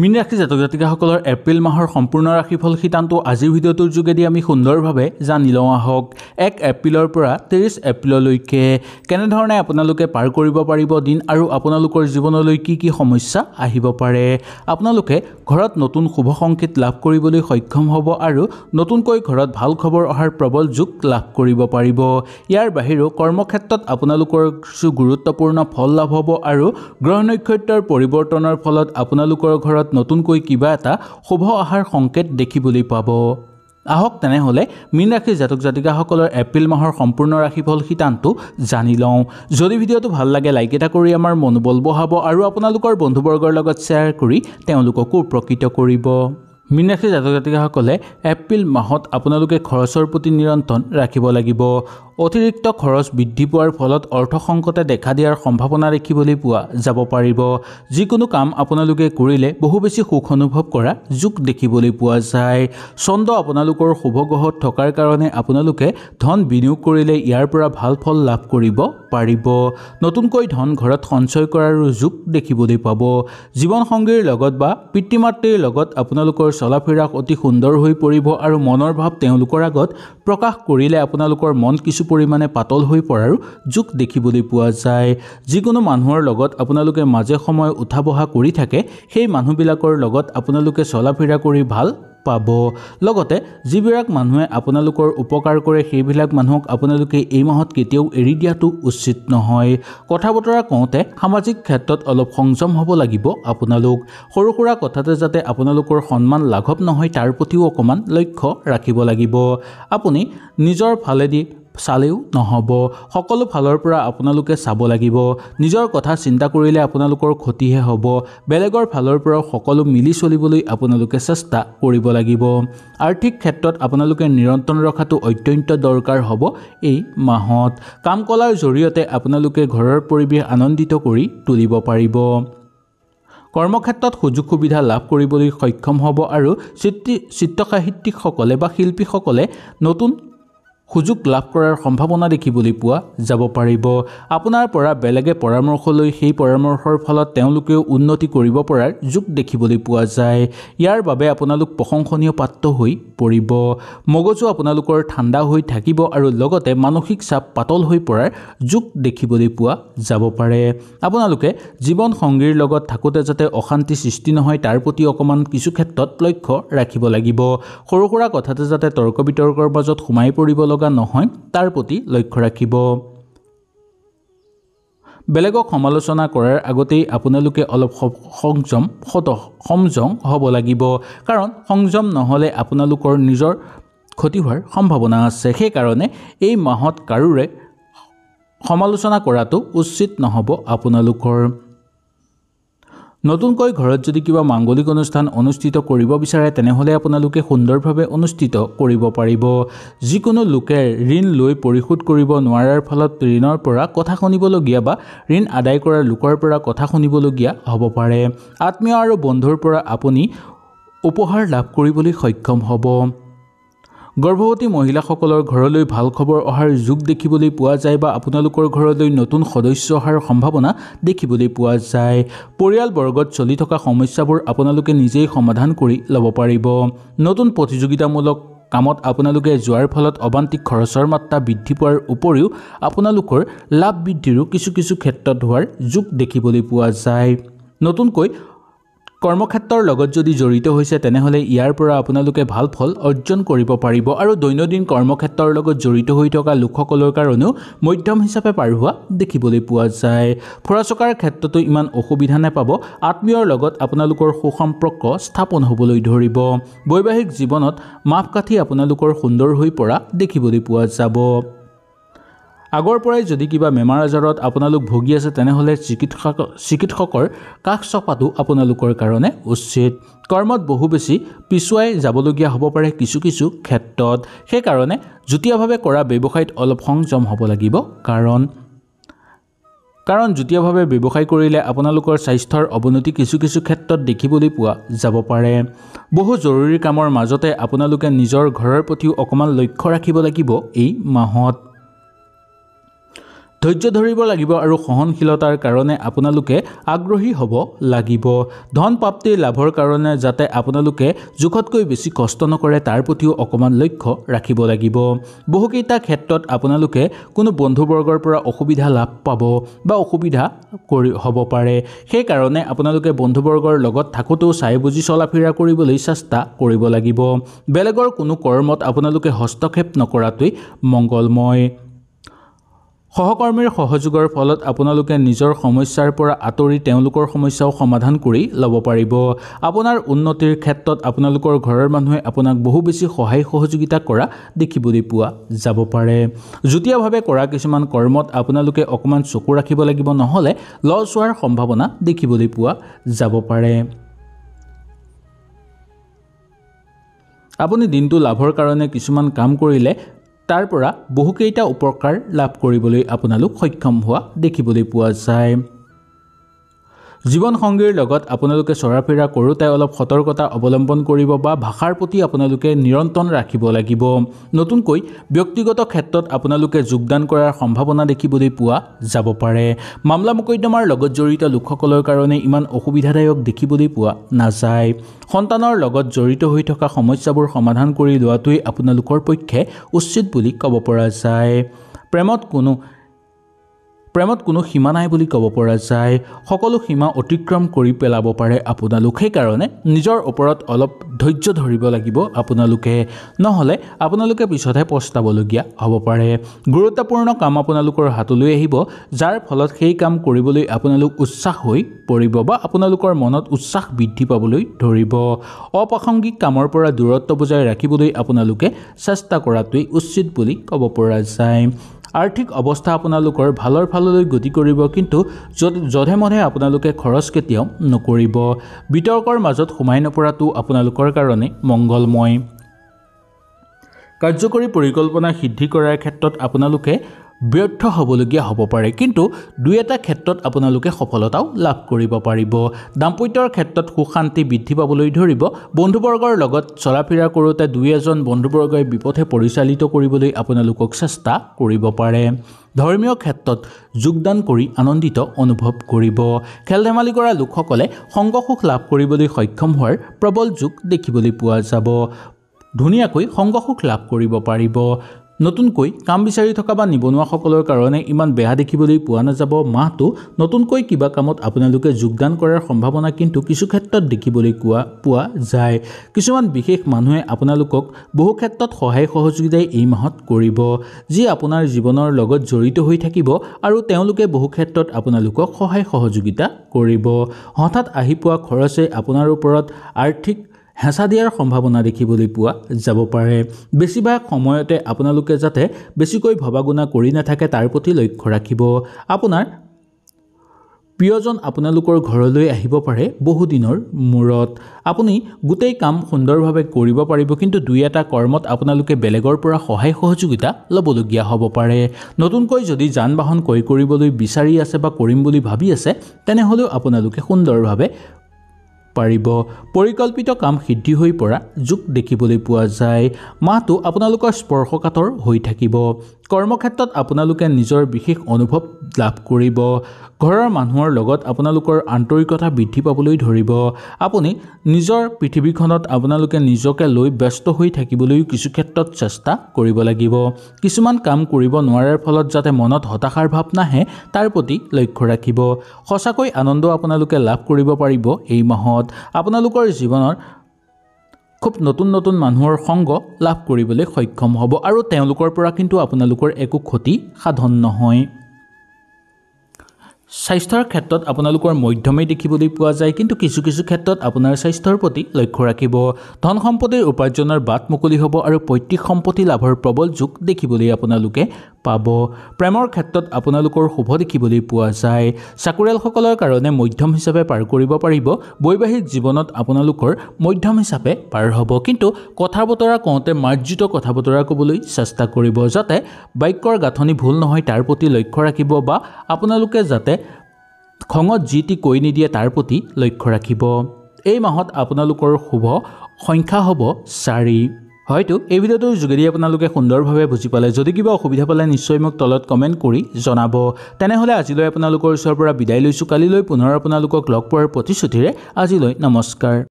মীন ৰাশি জাতক জাতিকাসকলৰ এপ্ৰিল মাহৰ সম্পূৰ্ণ ৰাশিফল সিদ্ধান্ত আজিৰ ভিডিঅ'টোৰ যোগেদি আমি সুন্দৰভাৱে জানি লওঁ আহক। 1 এপ্ৰিলৰ পৰা 30 এপ্ৰিললৈকে কেনেধৰণে আপোনালোকে পাৰ কৰিব পাৰিব দিন আৰু আপোনালোকৰ জীৱনলৈ কি কি সমস্যা আহিব পাৰে। আপোনালোকে ঘৰত নতুন শুভ সংকেত লাভ কৰিবলৈ সক্ষম হ'ব আৰু নতুনকৈ ঘৰত ভাল খবৰ অহাৰ প্ৰবল যোগ লাভ কৰিব পাৰিব। ইয়াৰ বাহিৰেও কৰ্মক্ষেত্ৰত আপোনালোকৰ কিছু গুৰুত্বপূৰ্ণ ফল লাভ হ'ব আৰু গ্ৰহ নক্ষত্ৰৰ পৰিৱৰ্তনৰ ফলত আপোনালোকৰ ঘৰত নতুনকৈ কিবা এটা শুভ অহাৰ সংকেত দেখিবলৈ পাব। আহক তেনেহ'লে মীন ৰাশিৰ জাতক জাতিকাসকলৰ এপ্ৰিল মাহৰ সম্পূৰ্ণ ৰাশিফল সিদ্ধান্ত জানি লওঁ। যদি ভিডিঅ'টো ভাল লাগে লাইক এটা কৰি আমাৰ মনোবল বঢ়াব আৰু আপোনালোকৰ বন্ধুবৰ্গৰ লগত শ্বেয়াৰ কৰি তেওঁলোককো উপকৃত কৰিব। মীন ৰাশিৰ জাতক জাতিকাসকলে এপ্ৰিল মাহত আপোনালোকে খৰচৰ প্ৰতি নিয়ন্ত্ৰণ ৰাখিব লাগিব। অতিৰিক্ত খৰচ বৃদ্ধি পোৱাৰ ফলত অৰ্থ সংকটে দেখা দিয়াৰ সম্ভাৱনা দেখিবলৈ পোৱা যাব পাৰিব। যিকোনো কাম আপোনালোকে কৰিলে বহু বেছি সুখ অনুভৱ কৰা যোগ দেখিবলৈ পোৱা যায়। চন্দ্ৰ আপোনালোকৰ শুভ গ্ৰহত থকাৰ কাৰণে আপোনালোকে ধন বিনিয়োগ কৰিলে ইয়াৰ পৰা ভাল ফল লাভ কৰিব পাৰিব। নতুনকৈ ধন ঘৰত সঞ্চয় কৰাৰ যোগ দেখিবলৈ পাব। জীৱনসংগীৰ লগত বা পিতৃ মাতৃৰ লগত আপোনালোকৰ চলাফেৰা অতি সুন্দৰ হৈ পৰিব আৰু মনৰ ভাৱ তেওঁলোকৰ আগত প্ৰকাশ কৰিলে আপোনালোকৰ মন কিছু পৰিমাণে পাতল হৈ পৰাৰ যোগ দেখিবলৈ পোৱা যায়। যিকোনো মানুহৰ লগত আপোনালোকে মাজে সময়ে উঠা বহা কৰি থাকে সেই মানুহবিলাকৰ লগত আপোনালোকে চলাফেৰা কৰি ভাল পাব। লগতে যিবিলাক মানুহে আপোনালোকৰ উপকাৰ কৰে সেইবিলাক মানুহক আপোনালোকে এই মাহত কেতিয়াও এৰি দিয়াটো উচিত নহয়। কথা বতৰা কওঁতে সামাজিক ক্ষেত্ৰত অলপ সংযম হ'ব লাগিব। আপোনালোক সৰু সুৰা কথাতে যাতে আপোনালোকৰ সন্মান লাঘৱ নহয় তাৰ প্ৰতিও অকণমান লক্ষ্য ৰাখিব লাগিব। আপুনি নিজৰ ফালেদি চালেও নহ'ব, সকলো ফালৰ পৰা আপোনালোকে চাব লাগিব। নিজৰ কথা চিন্তা কৰিলে আপোনালোকৰ ক্ষতিহে হ'ব। বেলেগৰ ফালৰ পৰাও সকলো মিলি চলিবলৈ আপোনালোকে চেষ্টা কৰিব লাগিব। আৰ্থিক ক্ষেত্ৰত আপোনালোকে নিয়ন্ত্ৰণ ৰখাটো অত্যন্ত দৰকাৰ হ'ব। এই মাহত কাম কলাৰ জৰিয়তে আপোনালোকে ঘৰৰ পৰিৱেশ আনন্দিত কৰি তুলিব পাৰিব। কৰ্মক্ষেত্ৰত সুযোগ সুবিধা লাভ কৰিবলৈ সক্ষম হ'ব আৰু চিত্ৰসাহিত্যিকসকলে বা শিল্পীসকলে নতুন সুযোগ লাভ কৰাৰ সম্ভাৱনা দেখিবলৈ পোৱা যাব পাৰিব। আপোনাৰ পৰা বেলেগে পৰামৰ্শ লৈ সেই পৰামৰ্শৰ ফলত তেওঁলোকেও উন্নতি কৰিব পৰাৰ যোগ দেখিবলৈ পোৱা যায়। ইয়াৰ বাবে আপোনালোক প্ৰশংসনীয় পাত্ৰ হৈ পৰিব। মগজু আপোনালোকৰ ঠাণ্ডা হৈ থাকিব আৰু লগতে মানসিক চাপ পাতল হৈ পৰাৰ যোগ দেখিবলৈ পোৱা যাব পাৰে। আপোনালোকে জীৱন সংগীৰ লগত থাকোঁতে যাতে অশান্তি সৃষ্টি নহয় তাৰ প্ৰতি অকণমান কিছু ক্ষেত্ৰত লক্ষ্য ৰাখিব লাগিব। সৰু সুৰা কথাতে যাতে তৰ্ক বিতৰ্কৰ মাজত সোমাই পৰিব লগা নহয় তাৰ প্ৰতি লক্ষ্য ৰাখিব। বেলেগক সমালোচনা কৰাৰ আগতেই আপোনালোকে অলপ সংযম হ'ব লাগিব, কাৰণ সংযম নহ'লে আপোনালোকৰ নিজৰ ক্ষতি হোৱাৰ সম্ভাৱনা আছে। সেইকাৰণে এই মাহত কাৰোৰে সমালোচনা কৰাটো উচিত নহ'ব আপোনালোকৰ। নতুনকৈ ঘৰত যদি কিবা মাংগলিক অনুষ্ঠান অনুষ্ঠিত কৰিব বিচাৰে তেনেহ'লে আপোনালোকে সুন্দৰভাৱে অনুষ্ঠিত কৰিব পাৰিব। যিকোনো লোকে ঋণ লৈ পৰিশোধ কৰিব নোৱাৰাৰ ফলত ঋণৰ পৰা কথা শুনিবলগীয়া বা ঋণ আদায় কৰা লোকৰ পৰা কথা শুনিবলগীয়া হ'ব পাৰে। আত্মীয় আৰু বন্ধুৰ পৰা আপুনি উপহাৰ লাভ কৰিবলৈ সক্ষম হ'ব। গৰ্ভৱতী মহিলাসকলৰ ঘৰলৈ ভাল খবৰ অহাৰ যোগ দেখিবলৈ পোৱা যায় বা আপোনালোকৰ ঘৰলৈ নতুন সদস্য অহাৰ সম্ভাৱনা দেখিবলৈ পোৱা যায়। পৰিয়ালবৰ্গত চলি থকা সমস্যাবোৰ আপোনালোকে নিজেই সমাধান কৰি ল'ব পাৰিব। নতুন প্ৰতিযোগিতামূলক কামত আপোনালোকে যোৱাৰ ফলত অবান্তিক খৰচৰ মাত্ৰা বৃদ্ধি পোৱাৰ উপৰিও আপোনালোকৰ লাভ বৃদ্ধিৰো কিছু ক্ষেত্ৰত হোৱাৰ যোগ দেখিবলৈ পোৱা যায়। নতুনকৈ কৰ্মক্ষেত্ৰৰ লগত যদি জড়িত হৈছে তেনেহ'লে ইয়াৰ পৰা আপোনালোকে ভাল ফল অৰ্জন কৰিব পাৰিব আৰু দৈনন্দিন কৰ্মক্ষেত্ৰৰ লগত জড়িত হৈ থকা লোকসকলৰ কাৰণেও মধ্যম হিচাপে পাৰ হোৱা দেখিবলৈ পোৱা যায়। ফুৰা চকাৰ ক্ষেত্ৰতো ইমান অসুবিধা নাপাব। আত্মীয়ৰ লগত আপোনালোকৰ সুসম্পৰ্ক স্থাপন হ'বলৈ ধৰিব। বৈবাহিক জীৱনত মাপকাঠি আপোনালোকৰ সুন্দৰ হৈ পৰা দেখিবলৈ পোৱা যাব। আগৰ পৰাই যদি কিবা বেমাৰ আজাৰত আপোনালোক ভুগি আছে তেনেহ'লে চিকিৎসকৰ কাষ চপাটো আপোনালোকৰ কাৰণে উচিত। কৰ্মত বহু বেছি পিছুৱাই যাবলগীয়া হ'ব পাৰে কিছু ক্ষেত্ৰত। সেইকাৰণে যুটীয়াভাৱে কৰা ব্যৱসায়ত অলপ সংযম হ'ব লাগিব, কাৰণ যুটীয়াভাৱে ব্যৱসায় কৰিলে আপোনালোকৰ স্বাস্থ্যৰ অৱনতি কিছু ক্ষেত্ৰত দেখিবলৈ পোৱা যাব পাৰে। বহু জৰুৰী কামৰ মাজতে আপোনালোকে নিজৰ ঘৰৰ প্ৰতিও অকণমান লক্ষ্য ৰাখিব লাগিব এই মাহত। ধৈৰ্য ধৰিব লাগিব আৰু সহনশীলতাৰ কাৰণে আপোনালোকে আগ্ৰহী হ'ব লাগিব। ধন প্ৰাপ্তিৰ লাভৰ কাৰণে যাতে আপোনালোকে জোখতকৈ বেছি কষ্ট নকৰে তাৰ প্ৰতিও অকণমান লক্ষ্য ৰাখিব লাগিব। বহুকেইটা ক্ষেত্ৰত আপোনালোকে কোনো বন্ধুবৰ্গৰ পৰা অসুবিধা লাভ পাব বা অসুবিধা হ'ব পাৰে। সেইকাৰণে আপোনালোকে বন্ধুবৰ্গৰ লগত থাকোঁতেও চাই বুজি চলা ফিৰা কৰিবলৈ চেষ্টা কৰিব লাগিব। বেলেগৰ কোনো কৰ্মত আপোনালোকে হস্তক্ষেপ নকৰাটোৱেই মংগলময়। সহকৰ্মীৰ সহযোগৰ ফলত আপোনালোকে নিজৰ সমস্যাৰ পৰা আঁতৰি তেওঁলোকৰ সমস্যাও সমাধান কৰি ল'ব পাৰিব। আপোনাৰ উন্নতিৰ ক্ষেত্ৰত আপোনালোকৰ ঘৰৰ মানুহে আপোনাক বহু বেছি সহায় সহযোগিতা কৰা দেখিবলৈ পোৱা যাব পাৰে। যুটীয়াভাৱে কৰা কিছুমান কৰ্মত আপোনালোকে অকণমান চকু ৰাখিব লাগিব, নহ'লে লছ হোৱাৰ সম্ভাৱনা দেখিবলৈ পোৱা যাব পাৰে। আপুনি দিনটো লাভৰ কাৰণে কিছুমান কাম কৰিলে তাৰ পৰা বহুকেইটা উপকাৰ লাভ কৰিবলৈ আপোনালোক সক্ষম হোৱা দেখিবলৈ পোৱা যায়। জীৱনসংগীৰ লগত আপোনালোকে চৰা ফিৰা কৰোঁতে অলপ সতৰ্কতা অৱলম্বন কৰিব বা ভাষাৰ প্ৰতি আপোনালোকে নিয়ন্ত্ৰণ ৰাখিব লাগিব। নতুনকৈ ব্যক্তিগত ক্ষেত্ৰত আপোনালোকে যোগদান কৰাৰ সম্ভাৱনা দেখিবলৈ পোৱা যাব পাৰে। মামলা মোকদ্দমাৰ লগত জড়িত লোকসকলৰ কাৰণে ইমান অসুবিধাদায়ক দেখিবলৈ পোৱা নাযায়। সন্তানৰ লগত জড়িত হৈ থকা সমস্যাবোৰ সমাধান কৰি লোৱাটোৱেই আপোনালোকৰ পক্ষে উচিত বুলি ক'ব পৰা যায়। প্ৰেমত কোনো সীমা নাই বুলি ক'ব পৰা যায়। সকলো সীমা অতিক্ৰম কৰি পেলাব পাৰে আপোনালোক। সেইকাৰণে নিজৰ ওপৰত অলপ ধৈৰ্য ধৰিব লাগিব আপোনালোকে, নহ'লে আপোনালোকে পিছতহে পস্তাবলগীয়া হ'ব পাৰে। গুৰুত্বপূৰ্ণ কাম আপোনালোকৰ হাতলৈ আহিব, যাৰ ফলত সেই কাম কৰিবলৈ আপোনালোক উৎসাহ হৈ পৰিব বা আপোনালোকৰ মনত উৎসাহ বৃদ্ধি পাবলৈ ধৰিব। অপ্ৰাসংগিক কামৰ পৰা দূৰত্ব বজাই ৰাখিবলৈ আপোনালোকে চেষ্টা কৰাটোৱেই উচিত বুলি ক'ব পৰা যায়। আৰ্থিক অৱস্থা আপোনালোকৰ ভালৰ ফাললৈ গতি কৰিব, কিন্তু যধে মধে আপোনালোকে খৰচ কেতিয়াও নকৰিব। বিতৰ্কৰ মাজত সোমাই নপৰাটো আপোনালোকৰ কাৰণে মংগলময়। কাৰ্যকৰী পৰিকল্পনা সিদ্ধি কৰাৰ ক্ষেত্ৰত আপোনালোকে ব্যৰ্থ হ'বলগীয়া হ'ব পাৰে, কিন্তু দুই এটা ক্ষেত্ৰত আপোনালোকে সফলতাও লাভ কৰিব পাৰিব। দাম্পত্যৰ ক্ষেত্ৰত সুখ শান্তি বৃদ্ধি পাবলৈ ধৰিব। বন্ধুবৰ্গৰ লগত চলা ফিৰা কৰোঁতে দুই এজন বন্ধুবৰ্গই বিপথে পৰিচালিত কৰিবলৈ আপোনালোকক চেষ্টা কৰিব পাৰে। ধৰ্মীয় ক্ষেত্ৰত যোগদান কৰি আনন্দিত অনুভৱ কৰিব। খেল ধেমালি কৰা লোকসকলে সংগ সুখ লাভ কৰিবলৈ সক্ষম হোৱাৰ প্ৰবল যোগ দেখিবলৈ পোৱা যাব। ধুনীয়াকৈ সংগ সুখ লাভ কৰিব পাৰিব। নতুনকৈ কাম বিচাৰি থকা বা নিবনুৱাসকলৰ কাৰণে ইমান বেয়া দেখিবলৈ পোৱা নাযাব। মাহটো নতুনকৈ কিবা কামত আপোনালোকে যোগদান কৰাৰ সম্ভাৱনা কিন্তু কিছু ক্ষেত্ৰত দেখিবলৈ পোৱা যায়। কিছুমান বিশেষ মানুহে আপোনালোকক বহু ক্ষেত্ৰত সহায় সহযোগিতাই এই মাহত কৰিব, যি আপোনাৰ জীৱনৰ লগত জড়িত হৈ থাকিব আৰু তেওঁলোকে বহু ক্ষেত্ৰত আপোনালোকক সহায় সহযোগিতা কৰিব। হঠাৎ আহি পোৱা খৰচে আপোনাৰ ওপৰত আৰ্থিক হেঁচা দিয়াৰ সম্ভাৱনা দেখিবলৈ পোৱা যাব পাৰে। বেছিভাগ সময়তে আপোনালোকে যাতে বেছিকৈ ভবা গুণা কৰি নাথাকে তাৰ প্ৰতি লক্ষ্য ৰাখিব। আপোনাৰ প্ৰিয়জন আপোনালোকৰ ঘৰলৈ আহিব পাৰে বহুদিনৰ মূৰত। আপুনি গোটেই কাম সুন্দৰভাৱে কৰিব পাৰিব, কিন্তু দুই এটা কৰ্মত আপোনালোকে বেলেগৰ পৰা সহায় সহযোগিতা ল'বলগীয়া হ'ব পাৰে। নতুনকৈ যদি যান বাহন ক্ৰয় কৰিবলৈ বিচাৰি আছে বা কৰিম বুলি ভাবি আছে, তেনেহ'লেও আপোনালোকে সুন্দৰভাৱে পাৰিব। পৰিকল্পিত কাম সিদ্ধি হৈ পৰা যোগ দেখিবলৈ পোৱা যায়। মাহটো আপোনালোকৰ স্পৰ্শকাতৰ হৈ থাকিব। কৰ্মক্ষেত্ৰত আপোনালোকে নিজৰ বিশেষ অনুভৱ লাভ কৰিব। ঘৰৰ মানুহৰ লগত আপোনালোকৰ আন্তৰিকতা বৃদ্ধি পাবলৈ ধৰিব। আপুনি নিজৰ পৃথিৱীখনত আপোনালোকে নিজকে লৈ ব্যস্ত হৈ থাকিবলৈও কিছু ক্ষেত্ৰত চেষ্টা কৰিব লাগিব। কিছুমান কাম কৰিব নোৱাৰাৰ ফলত যাতে মনত হতাশাৰ ভাৱ নাহে তাৰ প্ৰতি লক্ষ্য ৰাখিব। সঁচাকৈ আনন্দ আপোনালোকে লাভ কৰিব পাৰিব এই মাহত। আপোনালোকৰ জীৱনৰ খুব নতুন নতুন মানুহৰ সংগ লাভ কৰিবলৈ সক্ষম হ'ব আৰু তেওঁলোকৰ পৰা কিন্তু আপোনালোকৰ একো ক্ষতি সাধন নহয়। স্বাস্থ্যৰ ক্ষেত্ৰত আপোনালোকৰ মধ্যমেই দেখিবলৈ পোৱা যায়, কিন্তু কিছু কিছু ক্ষেত্ৰত আপোনাৰ স্বাস্থ্যৰ প্ৰতি লক্ষ্য ৰাখিব। ধন সম্পত্তিৰ উপাৰ্জনৰ বাট মুকলি হ'ব আৰু পৈতৃক সম্পত্তি লাভৰ প্ৰবল যোগ দেখিবলৈ আপোনালোকে পাব। প্ৰেমৰ ক্ষেত্ৰত আপোনালোকৰ শুভ দেখিবলৈ পোৱা যায়। চাকৰিয়ালসকলৰ কাৰণে মধ্যম হিচাপে পাৰ কৰিব পাৰিব। বৈবাহিক জীৱনত আপোনালোকৰ মধ্যম হিচাপে পাৰ হ'ব, কিন্তু কথা বতৰা কওঁতে মাৰ্জিত কথা বতৰা ক'বলৈ চেষ্টা কৰিব, যাতে বাক্যৰ গাঁথনি ভুল নহয় তাৰ প্ৰতি লক্ষ্য ৰাখিব বা আপোনালোকে যাতে খঙত যি টি কৈ নিদিয়ে তাৰ প্ৰতি লক্ষ্য ৰাখিব। এই মাহত আপোনালোকৰ শুভ সংখ্যা হ'ব 4। হয়তো এই ভিডিঅ'টোৰ যোগেদি আপোনালোকে সুন্দৰভাৱে বুজি পালে। যদি কিবা অসুবিধা পালে নিশ্চয় মোক তলত কমেণ্ট কৰি জনাব। তেনেহ'লে আজিলৈ আপোনালোকৰ ওচৰৰ পৰা বিদায় লৈছোঁ। কালিলৈ পুনৰ আপোনালোকক লগ পোৱাৰ প্ৰতিশ্ৰুতিৰে আজিলৈ নমস্কাৰ।